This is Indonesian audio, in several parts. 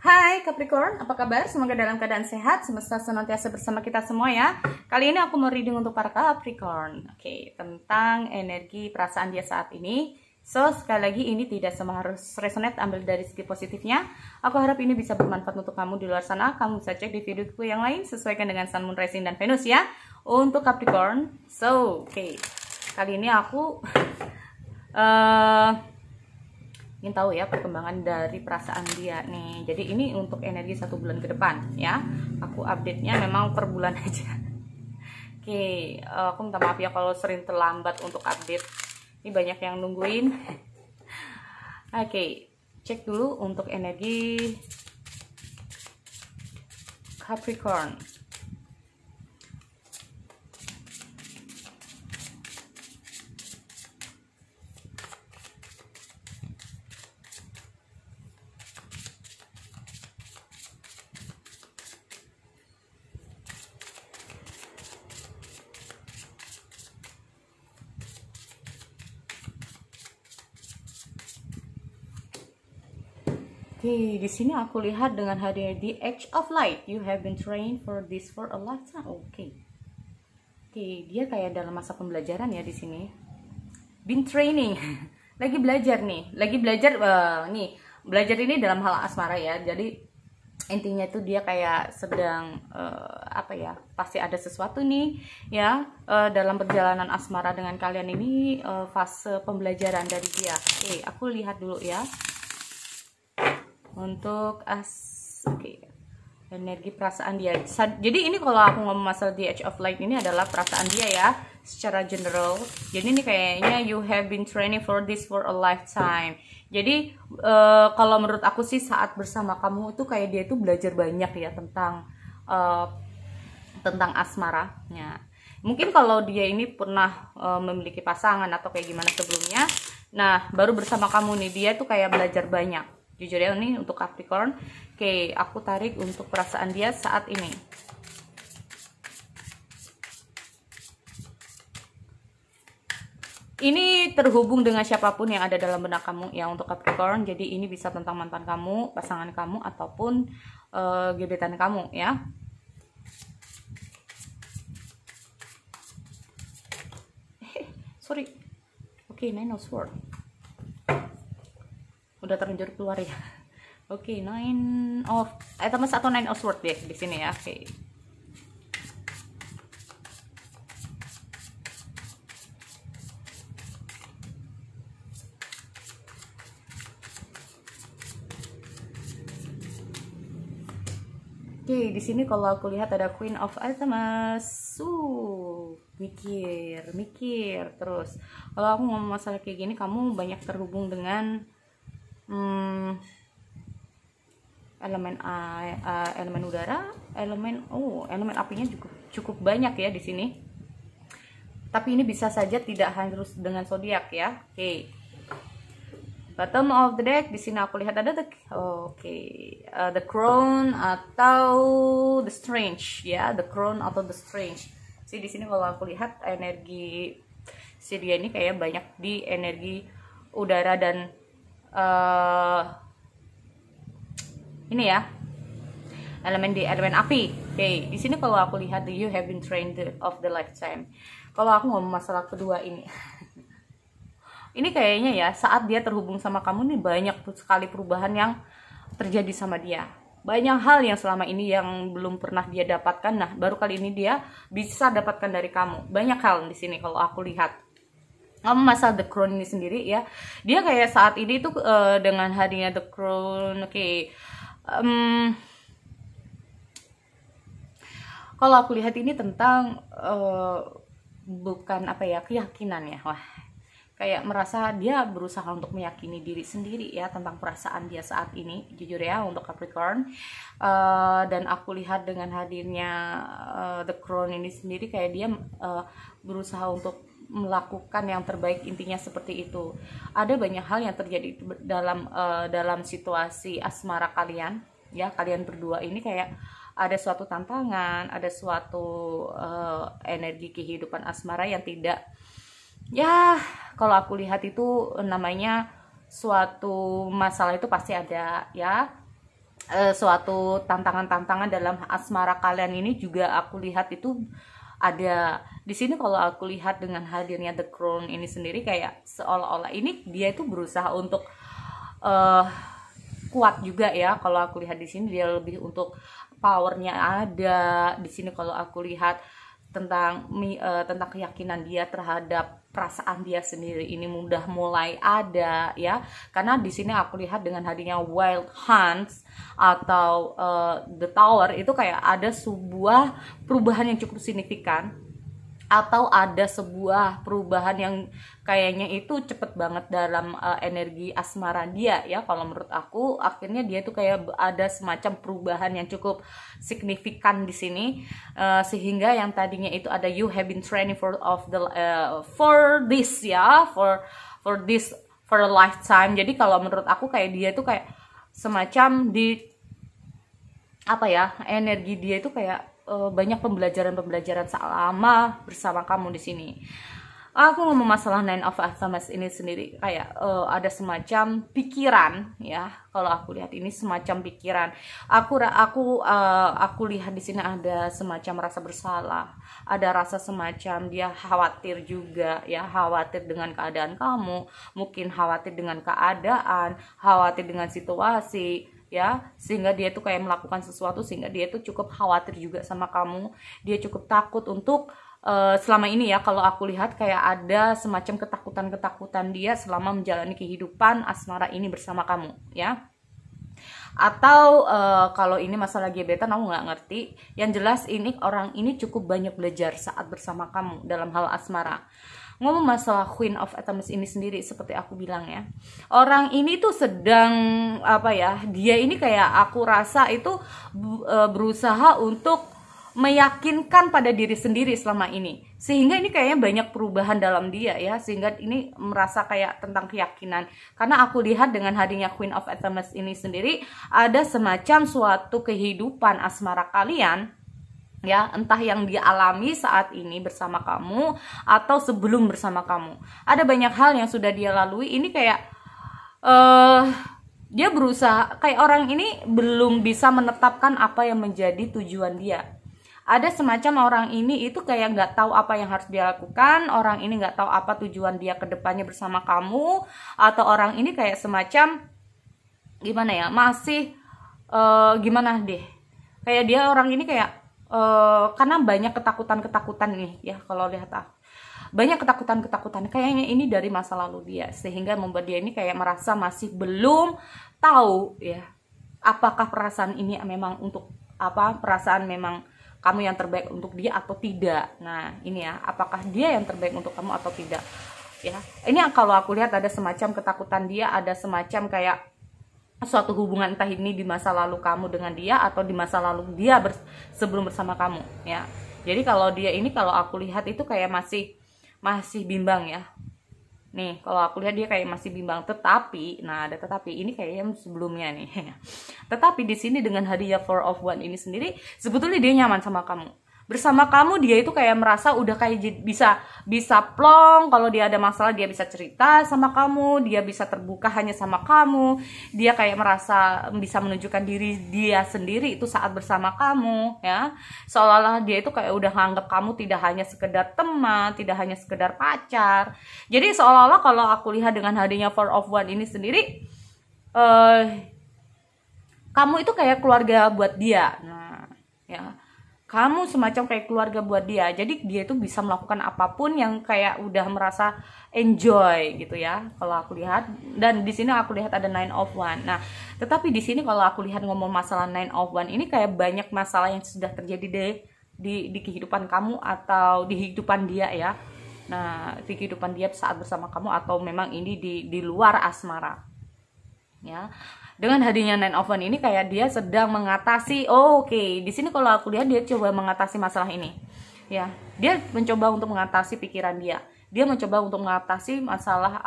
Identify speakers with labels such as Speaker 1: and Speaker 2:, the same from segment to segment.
Speaker 1: Hai Capricorn, apa kabar? Semoga dalam keadaan sehat, semesta senantiasa bersama kita semua ya. Kali ini aku mau reading untuk para Capricorn. Oke, tentang energi perasaan dia saat ini. So, sekali lagi ini tidak semua harus resonate, ambil dari segi positifnya. Aku harap ini bisa bermanfaat untuk kamu di luar sana. Kamu bisa cek di videoku yang lain, sesuaikan dengan Sun, Moon, Rising, dan Venus ya. Untuk Capricorn. So, oke. Kali ini aku ingin tahu ya perkembangan dari perasaan dia nih. Jadi ini untuk energi 1 bulan ke depan ya. Aku update-nya memang per bulan aja. Oke, aku minta maaf ya kalau sering terlambat untuk update. Ini banyak yang nungguin. Oke, cek dulu untuk energi Capricorn. Oke, di sini aku lihat dengan hadirnya the Edge of Light. You have been trained for this for a lifetime. Oke, dia kayak dalam masa pembelajaran ya di sini. Been training, lagi belajar nih, nih. Belajar ini dalam hal asmara ya. Jadi intinya itu dia kayak sedang apa ya? Pasti ada sesuatu nih ya dalam perjalanan asmara dengan kalian ini, fase pembelajaran dari dia. Oke, aku lihat dulu ya. Untuk energi perasaan dia. Jadi ini kalau aku ngomong masalah the Edge of Light ini adalah perasaan dia ya, secara general. Jadi ini kayaknya you have been training for this for a lifetime. Jadi kalau menurut aku sih saat bersama kamu itu kayak dia itu belajar banyak ya tentang asmaranya. Mungkin kalau dia ini pernah memiliki pasangan atau kayak gimana sebelumnya, nah baru bersama kamu nih dia tuh kayak belajar banyak. Jujur ya, ini untuk Capricorn. Oke, aku tarik untuk perasaan dia saat ini. Ini terhubung dengan siapapun yang ada dalam benak kamu ya untuk Capricorn. Jadi ini bisa tentang mantan kamu, pasangan kamu, ataupun gebetan kamu ya. Sorry. Oke, Nine of Swords. Udah terlanjur keluar ya. Oke, Nine of atau Nine of Swords deh di sini ya. Oke. Oke, di sini kalau aku lihat ada Queen of Artemis. Mikir terus. Kalau aku ngomong masalah kayak gini, kamu banyak terhubung dengan elemen udara, elemen apinya cukup banyak ya di sini. Tapi ini bisa saja tidak harus dengan zodiak ya. Oke. Bottom of the deck di sini aku lihat ada the Crown atau the Strange ya, the Crown atau the Strange. Sih di sini kalau aku lihat energi si dia ini kayak banyak di energi udara dan ini ya, elemen api. Oke, di sini kalau aku lihat you have been trained of the lifetime. Kalau aku ngomong masalah kedua ini, ini kayaknya ya saat dia terhubung sama kamu nih banyak sekali perubahan yang terjadi sama dia. Banyak hal yang selama ini yang belum pernah dia dapatkan. Nah, baru kali ini dia bisa dapatkan dari kamu. Banyak hal di sini kalau aku lihat. Masalah The Crown ini sendiri ya, dia kayak saat ini tuh dengan hadirnya The Crown. Kalau aku lihat ini tentang bukan keyakinan ya. Wah, kayak merasa dia berusaha untuk meyakini diri sendiri ya tentang perasaan dia saat ini, jujur ya untuk Capricorn. Dan aku lihat dengan hadirnya The Crown ini sendiri kayak dia berusaha untuk melakukan yang terbaik, intinya seperti itu. Ada banyak hal yang terjadi dalam situasi asmara kalian ya, kalian berdua ini kayak ada suatu tantangan, ada suatu energi kehidupan asmara yang tidak ya, kalau aku lihat itu namanya suatu masalah itu pasti ada ya. suatu tantangan-tantangan dalam asmara kalian ini juga aku lihat itu ada di sini. Kalau aku lihat dengan hadirnya The Crown ini sendiri, kayak seolah-olah ini dia itu berusaha untuk kuat juga ya. Kalau aku lihat di sini dia lebih untuk powernya ada di sini. Kalau aku lihat tentang keyakinan dia terhadap perasaan dia sendiri ini mudah mulai ada ya, karena di sini aku lihat dengan hadirnya Wild Hunts atau The Tower itu kayak ada sebuah perubahan yang cukup signifikan, atau ada sebuah perubahan yang kayaknya itu cepet banget dalam energi asmara dia ya. Kalau menurut aku akhirnya dia tuh kayak ada semacam perubahan yang cukup signifikan di sini, sehingga yang tadinya itu ada you have been training for this ya, for a lifetime. Jadi kalau menurut aku kayak dia tuh kayak semacam di apa ya, energi dia itu kayak banyak pembelajaran selama bersama kamu di sini. Aku ngomong masalah Nine of Pentacles ini sendiri kayak ada semacam pikiran ya. Kalau aku lihat ini semacam pikiran. Aku lihat di sini ada semacam rasa bersalah, ada rasa semacam dia khawatir juga ya, khawatir dengan keadaan kamu, mungkin khawatir dengan keadaan, khawatir dengan situasi ya, sehingga dia tuh kayak melakukan sesuatu sehingga dia tuh cukup khawatir juga sama kamu. Dia cukup takut untuk selama ini ya, kalau aku lihat kayak ada semacam ketakutan dia selama menjalani kehidupan asmara ini bersama kamu ya. Atau kalau ini masalah gebetan aku nggak ngerti. Yang jelas ini orang ini cukup banyak belajar saat bersama kamu dalam hal asmara. Ngomong masalah Queen of Pentacles ini sendiri, seperti aku bilang ya, orang ini tuh sedang apa ya, dia ini kayak aku rasa itu berusaha untuk meyakinkan pada diri sendiri selama ini, sehingga ini kayaknya banyak perubahan dalam dia ya, sehingga ini merasa kayak tentang keyakinan. Karena aku lihat dengan hadirnya Queen of Pentacles ini sendiri ada semacam suatu kehidupan asmara kalian ya, entah yang dia alami saat ini bersama kamu atau sebelum bersama kamu. Ada banyak hal yang sudah dia lalui. Ini kayak dia berusaha, kayak orang ini belum bisa menetapkan apa yang menjadi tujuan dia. Ada semacam orang ini itu kayak nggak tahu apa yang harus dia lakukan. Orang ini nggak tahu apa tujuan dia ke depannya bersama kamu. Atau orang ini kayak semacam gimana ya, masih gimana deh, kayak dia orang ini kayak karena banyak ketakutan nih ya, kalau lihat banyak ketakutan kayaknya ini dari masa lalu dia, sehingga membuat dia ini kayak merasa masih belum tahu ya, apakah perasaan ini memang untuk apa, perasaan memang kamu yang terbaik untuk dia atau tidak. Nah ini ya, apakah dia yang terbaik untuk kamu atau tidak ya. Ini yang kalau aku lihat ada semacam ketakutan dia, ada semacam kayak suatu hubungan, entah ini di masa lalu kamu dengan dia atau di masa lalu dia sebelum bersama kamu ya. Jadi kalau dia ini, kalau aku lihat itu kayak masih bimbang ya. Nih kalau aku lihat dia kayak masih bimbang, tetapi nah ada tetapi ini kayaknya sebelumnya nih. Tetapi di sini dengan hadiah Four of Wands ini sendiri, sebetulnya dia nyaman sama kamu. Bersama kamu dia itu kayak merasa udah kayak bisa plong. Kalau dia ada masalah dia bisa cerita sama kamu, dia bisa terbuka hanya sama kamu. Dia kayak merasa bisa menunjukkan diri dia sendiri itu saat bersama kamu ya. Seolah-olah dia itu kayak udah nganggap kamu tidak hanya sekedar teman, tidak hanya sekedar pacar. Jadi seolah-olah kalau aku lihat dengan hadirnya Four of Wands ini sendiri, kamu itu kayak keluarga buat dia. Nah ya, kamu semacam kayak keluarga buat dia. Jadi dia itu bisa melakukan apapun yang kayak udah merasa enjoy gitu ya, kalau aku lihat. Dan di sini aku lihat ada Nine of Wands. Nah, tetapi di sini kalau aku lihat ngomong masalah Nine of Wands ini kayak banyak masalah yang sudah terjadi di kehidupan kamu atau di kehidupan dia ya. Nah, di kehidupan dia saat bersama kamu atau memang ini di luar asmara. Ya. Dengan hadirnya Nine of Wands ini kayak dia sedang mengatasi, oke. Di sini kalau aku lihat dia coba mengatasi masalah ini. Ya, dia mencoba untuk mengatasi pikiran dia. Dia mencoba untuk mengatasi masalah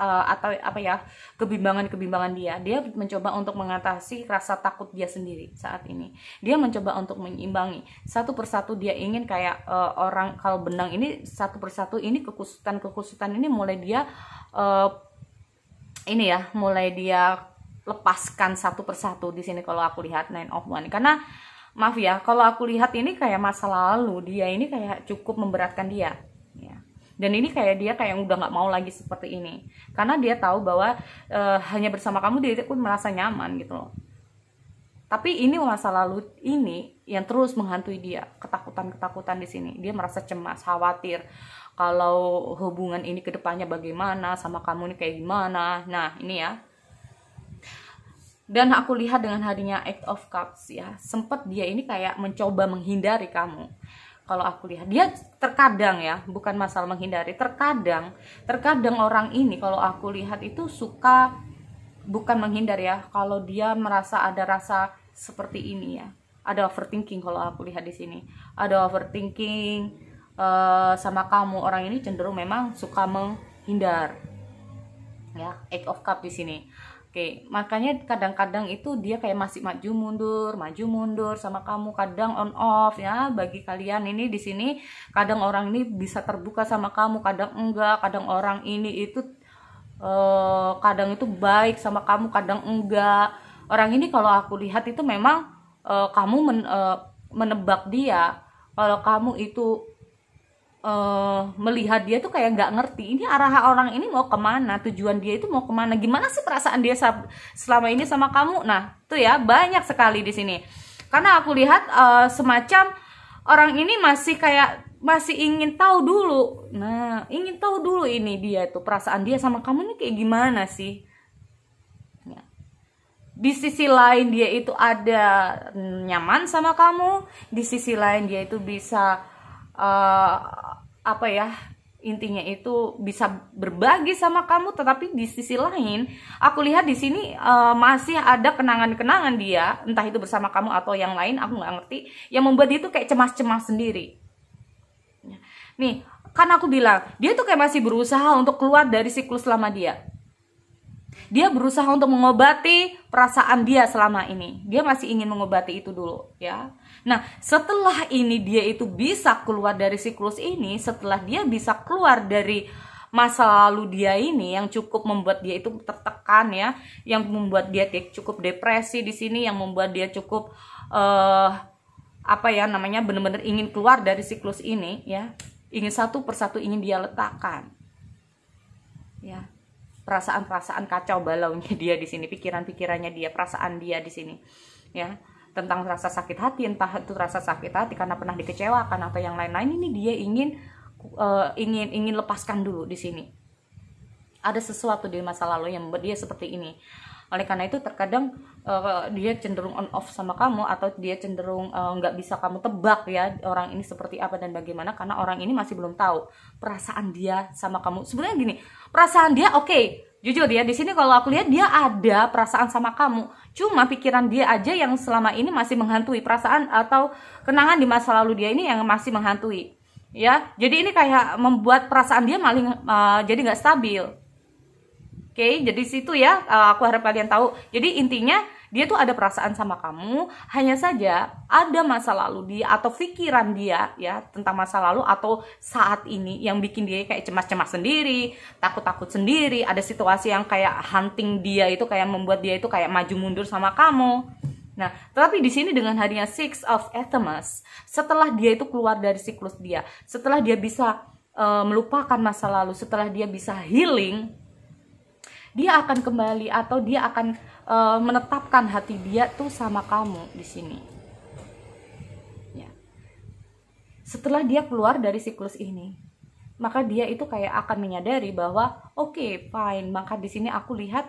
Speaker 1: atau apa ya, kebimbangan dia. Dia mencoba untuk mengatasi rasa takut dia sendiri saat ini. Dia mencoba untuk menyeimbangi satu persatu. Dia ingin kayak orang kalau benang ini satu persatu ini kekusutan ini mulai dia ini ya, mulai dia lepaskan satu persatu di sini kalau aku lihat Nine of Wands. Karena maaf ya, kalau aku lihat ini kayak masa lalu dia ini kayak cukup memberatkan dia, ya. Dan ini kayak dia kayak udah nggak mau lagi seperti ini, karena dia tahu bahwa hanya bersama kamu dia pun merasa nyaman gitu loh. Tapi ini masa lalu ini yang terus menghantui dia, ketakutan di sini. Dia merasa cemas, khawatir kalau hubungan ini kedepannya bagaimana, sama kamu ini kayak gimana. Nah ini ya. Dan aku lihat dengan hadirnya Eight of Cups ya, sempet dia ini kayak mencoba menghindari kamu. Kalau aku lihat dia terkadang ya, bukan masalah menghindari, terkadang orang ini kalau aku lihat itu suka, bukan menghindar ya, kalau dia merasa ada rasa seperti ini ya, ada overthinking. Kalau aku lihat di sini ada overthinking sama kamu. Orang ini cenderung memang suka menghindar ya, Eight of Cups di sini. Oke, makanya kadang-kadang itu dia kayak masih maju mundur sama kamu, kadang on off ya. Bagi kalian ini di sini, kadang orang ini bisa terbuka sama kamu, kadang enggak. Kadang orang ini itu kadang itu baik sama kamu, kadang enggak. Orang ini kalau aku lihat itu memang kamu menebak dia. Kalau kamu itu melihat dia tuh kayak nggak ngerti ini arah orang ini mau kemana, tujuan dia itu mau kemana, gimana sih perasaan dia selama ini sama kamu. Nah tuh ya, banyak sekali di sini. Karena aku lihat semacam orang ini masih ingin tahu dulu. Nah ingin tahu dulu ini dia tuh perasaan dia sama kamu ini kayak gimana sih. Di sisi lain dia itu ada nyaman sama kamu, di sisi lain dia itu bisa apa ya, intinya itu bisa berbagi sama kamu. Tetapi di sisi lain aku lihat di sini masih ada kenangan-kenangan dia, entah itu bersama kamu atau yang lain, aku nggak ngerti, yang membuat dia tuh kayak cemas-cemas sendiri. Nih kan aku bilang dia tuh kayak masih berusaha untuk keluar dari siklus lama dia. Dia berusaha untuk mengobati perasaan dia selama ini. Dia masih ingin mengobati itu dulu ya. Nah setelah ini dia itu bisa keluar dari siklus ini, setelah dia bisa keluar dari masa lalu dia ini yang cukup membuat dia itu tertekan ya, yang membuat dia cukup depresi di sini, yang membuat dia cukup apa ya namanya, benar-benar ingin keluar dari siklus ini ya, ingin satu persatu ingin dia letakkan ya. Perasaan-perasaan kacau balaunya dia di sini, pikiran-pikirannya dia, perasaan dia di sini ya, tentang rasa sakit hati, entah itu rasa sakit hati karena pernah dikecewakan atau yang lain-lain. Ini dia ingin lepaskan dulu di sini. Ada sesuatu di masa lalu yang membuat dia seperti ini. Oleh karena itu terkadang dia cenderung on off sama kamu, atau dia cenderung nggak bisa kamu tebak ya orang ini seperti apa dan bagaimana, karena orang ini masih belum tahu perasaan dia sama kamu. Sebenarnya gini, perasaan dia oke, jujur ya di sini kalau aku lihat dia ada perasaan sama kamu, cuma pikiran dia aja yang selama ini masih menghantui, perasaan atau kenangan di masa lalu dia ini yang masih menghantui ya. Jadi ini kayak membuat perasaan dia malah jadi nggak stabil. Oke, jadi situ ya, aku harap kalian tahu. Jadi intinya dia tuh ada perasaan sama kamu, hanya saja ada masa lalu dia atau pikiran dia ya tentang masa lalu atau saat ini yang bikin dia kayak cemas-cemas sendiri, takut-takut sendiri. Ada situasi yang kayak hunting dia itu, kayak membuat dia itu kayak maju mundur sama kamu. Nah, tetapi di sini dengan hadirnya Six of Athemas, setelah dia itu keluar dari siklus dia, setelah dia bisa melupakan masa lalu, setelah dia bisa healing, dia akan kembali atau dia akan menetapkan hati dia tuh sama kamu di sini. Ya. Setelah dia keluar dari siklus ini, maka dia itu kayak akan menyadari bahwa oke, fine. Maka di sini aku lihat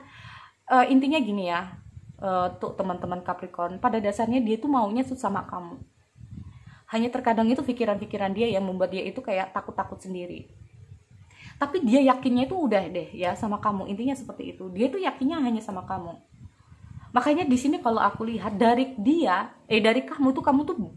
Speaker 1: intinya gini ya, tuh teman-teman Capricorn, pada dasarnya dia tuh maunya tuh sama kamu. Hanya terkadang itu pikiran-pikiran dia yang membuat dia itu kayak takut-takut sendiri. Tapi dia yakinnya itu udah deh ya sama kamu, intinya seperti itu. Dia tuh yakinnya hanya sama kamu. Makanya di sini kalau aku lihat dari kamu tuh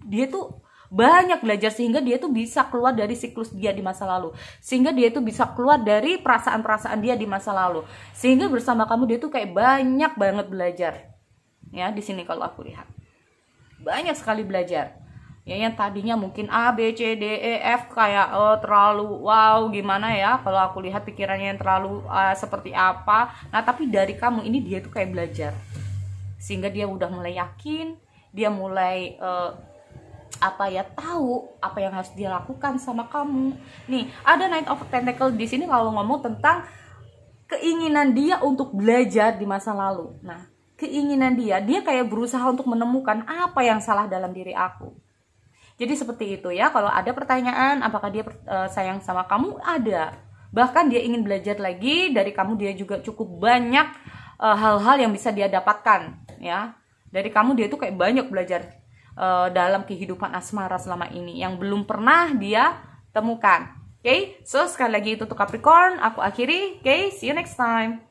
Speaker 1: dia tuh banyak belajar sehingga dia tuh bisa keluar dari siklus dia di masa lalu, sehingga dia tuh bisa keluar dari perasaan-perasaan dia di masa lalu, sehingga bersama kamu dia tuh kayak banyak banget belajar. Ya di sini kalau aku lihat banyak sekali belajar. Ya, yang tadinya mungkin A B C D E F kayak terlalu wow gimana ya, kalau aku lihat pikirannya yang terlalu seperti apa. Nah tapi dari kamu ini dia tuh kayak belajar, sehingga dia udah mulai yakin, dia mulai tahu apa yang harus dia lakukan sama kamu. Nih ada Knight of Pentacle di sini kalau ngomong tentang keinginan dia untuk belajar di masa lalu. Nah keinginan dia kayak berusaha untuk menemukan apa yang salah dalam diri aku. Jadi seperti itu ya, kalau ada pertanyaan apakah dia sayang sama kamu, ada. Bahkan dia ingin belajar lagi dari kamu, dia juga cukup banyak hal-hal yang bisa dia dapatkan ya. Dari kamu dia tuh kayak banyak belajar dalam kehidupan asmara selama ini yang belum pernah dia temukan. Oke, so sekali lagi itu untuk Capricorn, aku akhiri. Oke, see you next time.